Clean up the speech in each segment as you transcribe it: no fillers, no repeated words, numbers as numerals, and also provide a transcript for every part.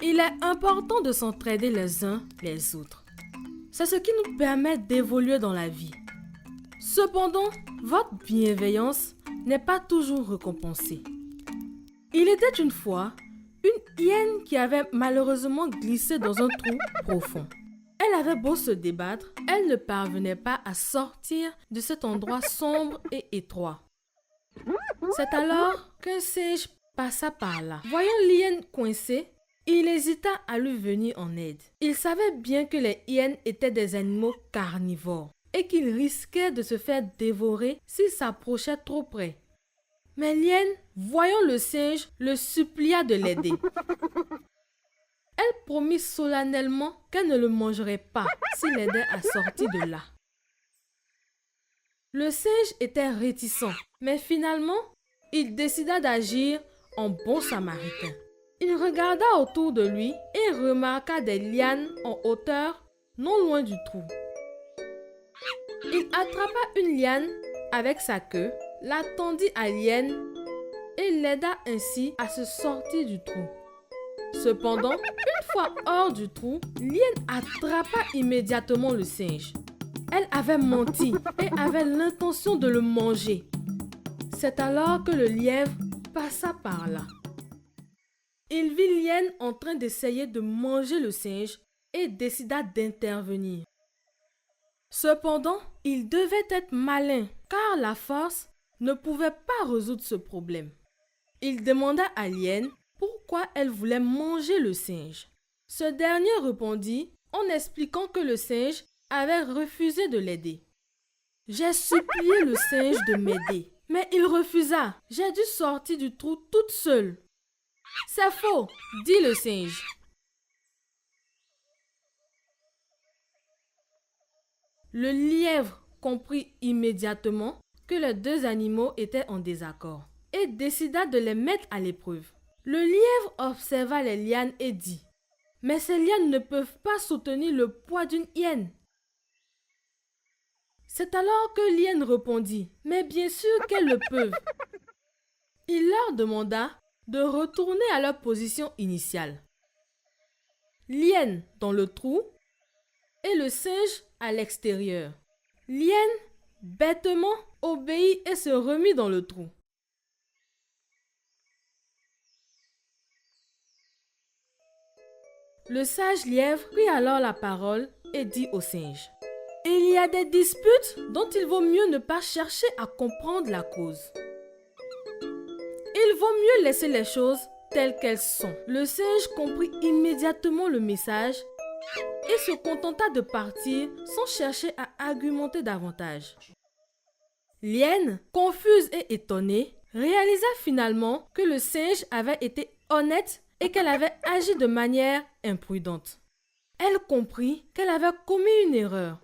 Il est important de s'entraider les uns les autres. C'est ce qui nous permet d'évoluer dans la vie. Cependant, votre bienveillance n'est pas toujours récompensée. Il était une fois une hyène qui avait malheureusement glissé dans un trou profond. Elle avait beau se débattre, elle ne parvenait pas à sortir de cet endroit sombre et étroit. C'est alors qu'un singe passa par là. Voyant l'hyène coincée, il hésita à lui venir en aide. Il savait bien que les hyènes étaient des animaux carnivores et qu'ils risquaient de se faire dévorer s'ils s'approchaient trop près. Mais l'hyène, voyant le singe, le supplia de l'aider. Elle promit solennellement qu'elle ne le mangerait pas s'il l'aidait à sortir de là. Le singe était réticent, mais finalement, il décida d'agir en bon samaritain. Il regarda autour de lui et remarqua des lianes en hauteur, non loin du trou. Il attrapa une liane avec sa queue, la tendit à l'hyène et l'aida ainsi à se sortir du trou. Cependant, une fois hors du trou, l'hyène attrapa immédiatement le singe. Elle avait menti et avait l'intention de le manger. C'est alors que le lièvre passa par là. Il vit l'hyène en train d'essayer de manger le singe et décida d'intervenir. Cependant, il devait être malin car la force ne pouvait pas résoudre ce problème. Il demanda à l'hyène pourquoi elle voulait manger le singe. Ce dernier répondit en expliquant que le singe avait refusé de l'aider. « J'ai supplié le singe de m'aider, mais il refusa. J'ai dû sortir du trou toute seule. » « C'est faux, » dit le singe. Le lièvre comprit immédiatement que les deux animaux étaient en désaccord et décida de les mettre à l'épreuve. Le lièvre observa les lianes et dit « Mais ces lianes ne peuvent pas soutenir le poids d'une hyène. » C'est alors que l'hyène répondit « Mais bien sûr qu'elles le peuvent. » Il leur demanda de retourner à leur position initiale. L'hyène dans le trou et le singe à l'extérieur. L'hyène, bêtement, obéit et se remit dans le trou. Le sage lièvre prit alors la parole et dit au singe « Il y a des disputes dont il vaut mieux ne pas chercher à comprendre la cause. Il vaut mieux laisser les choses telles qu'elles sont. » Le singe comprit immédiatement le message et se contenta de partir sans chercher à argumenter davantage. L'hyène, confuse et étonnée, réalisa finalement que le singe avait été honnête et qu'elle avait agi de manière imprudente. Elle comprit qu'elle avait commis une erreur.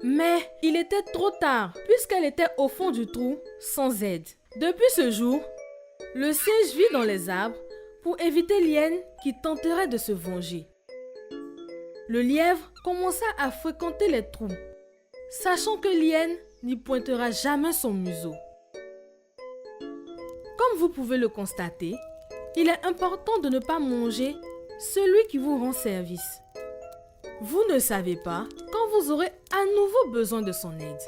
Mais il était trop tard puisqu'elle était au fond du trou sans aide. Depuis ce jour, le singe vit dans les arbres pour éviter l'hyène qui tenterait de se venger. Le lièvre commença à fréquenter les trous, sachant que l'hyène n'y pointera jamais son museau. Comme vous pouvez le constater, il est important de ne pas manger celui qui vous rend service. Vous ne savez pas quand vous aurez à nouveau besoin de son aide.